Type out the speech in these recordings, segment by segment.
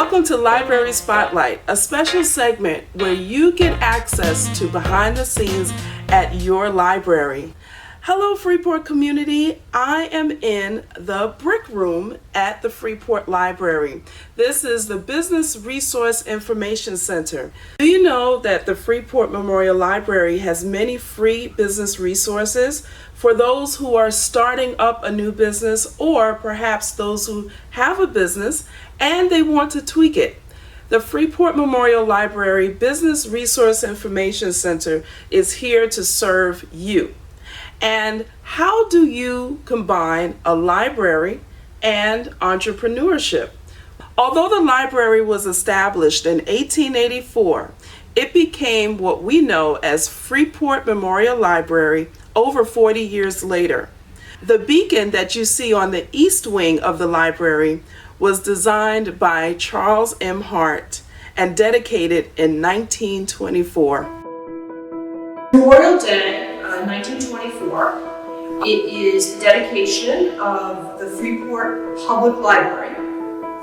Welcome to Library Spotlight, a special segment where you get access to behind the scenes at your library. Hello, Freeport community. I am in the BRIC room at the Freeport Library. This is the Business Resource Information Center. Do you know that the Freeport Memorial Library has many free business resources for those who are starting up a new business, or perhaps those who have a business and they want to tweak it? The Freeport Memorial Library Business Resource Information Center is here to serve you. And how do you combine a library and entrepreneurship? Although the library was established in 1884, it became what we know as Freeport Memorial Library over 40 years later. The beacon that you see on the east wing of the library was designed by Charles M. Hart and dedicated in 1924. Memorial Day, 1924. It is the dedication of the Freeport Public Library.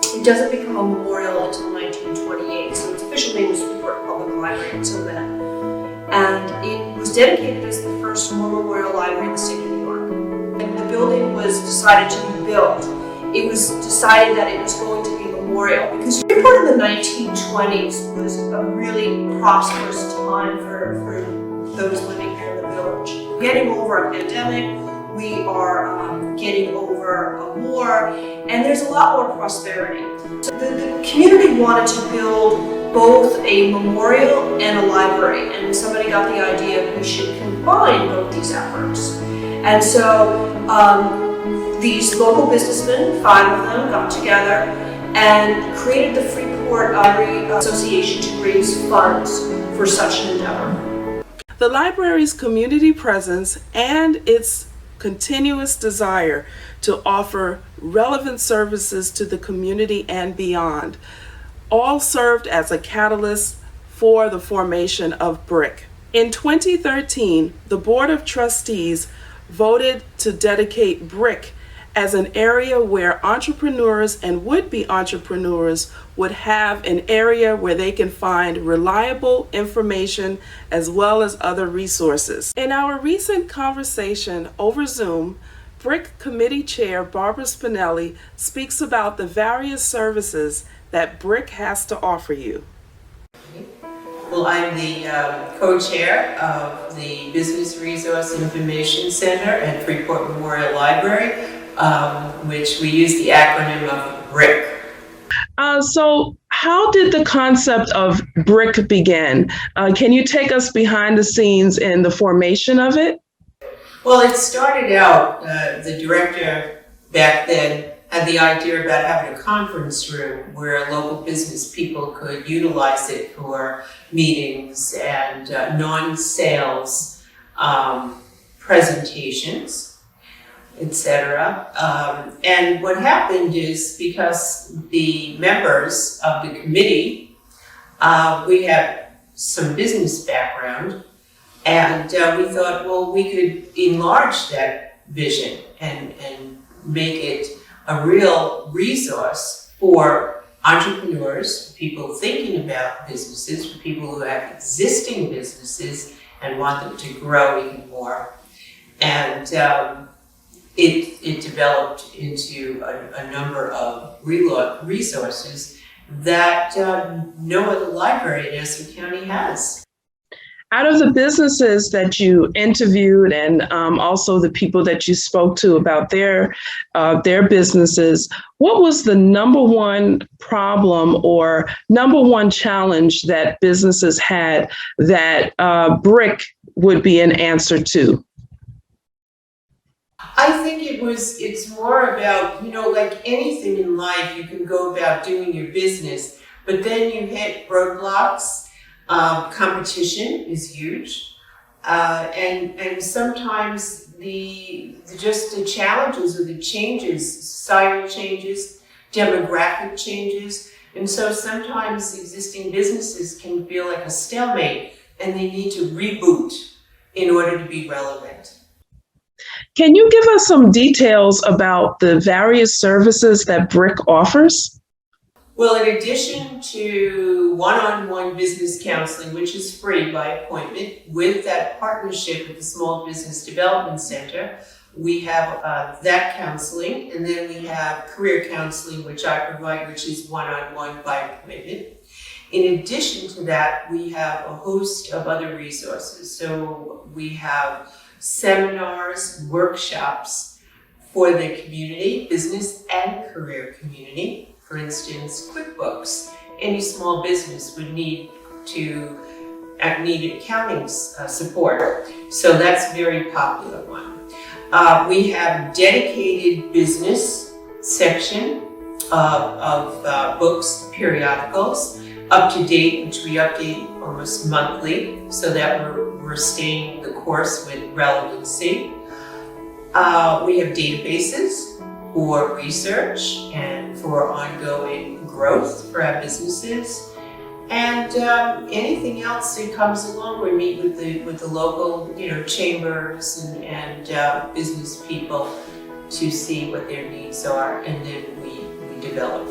It doesn't become a memorial until 1928, so its official name was Freeport Public Library until then. And it was dedicated as the first memorial library in the state of New York. And the building was decided to be built. It was decided that it was going to be a memorial because Freeport in the 1920s was a really prosperous time for those living here in the village. Getting over a pandemic, we are getting over a war, and there's a lot more prosperity. So the community wanted to build both a memorial and a library, and somebody got the idea we should combine both these efforts. And so these local businessmen, 5 of them, got together and created the Freeport Library Association to raise funds for such an endeavor. The library's community presence and its continuous desire to offer relevant services to the community and beyond all served as a catalyst for the formation of BRIC. In 2013, the Board of Trustees voted to dedicate BRIC as an area where entrepreneurs and would-be entrepreneurs would have an area where they can find reliable information as well as other resources. In our recent conversation over Zoom, BRIC Committee Chair Barbara Spinelli speaks about the various services that BRIC has to offer you. Well, I'm the co-chair of the Business Resource Information Center at Freeport Memorial Library, which we use the acronym of BRIC. So how did the concept of BRIC begin? Can you take us behind the scenes in the formation of it? Well, it started out, the director back then had the idea about having a conference room where local business people could utilize it for meetings and non-sales presentations, etc. And what happened is, because the members of the committee, we have some business background, and we thought, well, we could enlarge that vision and make it a real resource for entrepreneurs, for people thinking about businesses, for people who have existing businesses and want them to grow even more. And it developed into a number of resources that no other library in Nassau County has. Out of the businesses that you interviewed and also the people that you spoke to about their businesses, what was the number one problem or number one challenge that businesses had that BRIC would be an answer to? I think it's more about, like anything in life, you can go about doing your business, but then you hit roadblocks. Competition is huge, and sometimes the challenges or the changes, societal changes, demographic changes, and so sometimes existing businesses can feel like a stalemate and they need to reboot in order to be relevant. Can you give us some details about the various services that BRIC offers? Well, in addition to one-on-one business counseling, which is free by appointment, with that partnership with the Small Business Development Center, we have that counseling, and then we have career counseling, which I provide, which is one-on-one by appointment. In addition to that, we have a host of other resources. So we have seminars, workshops for the community, business and career community. For instance, QuickBooks. Any small business would need accounting support. So that's a very popular one. We have dedicated business section of books, periodicals, up to date, which we update almost monthly, so that we're staying the course with relevancy. We have databases for research and for ongoing growth for our businesses. And anything else that comes along, we meet with the local, chambers and business people to see what their needs are, and then we develop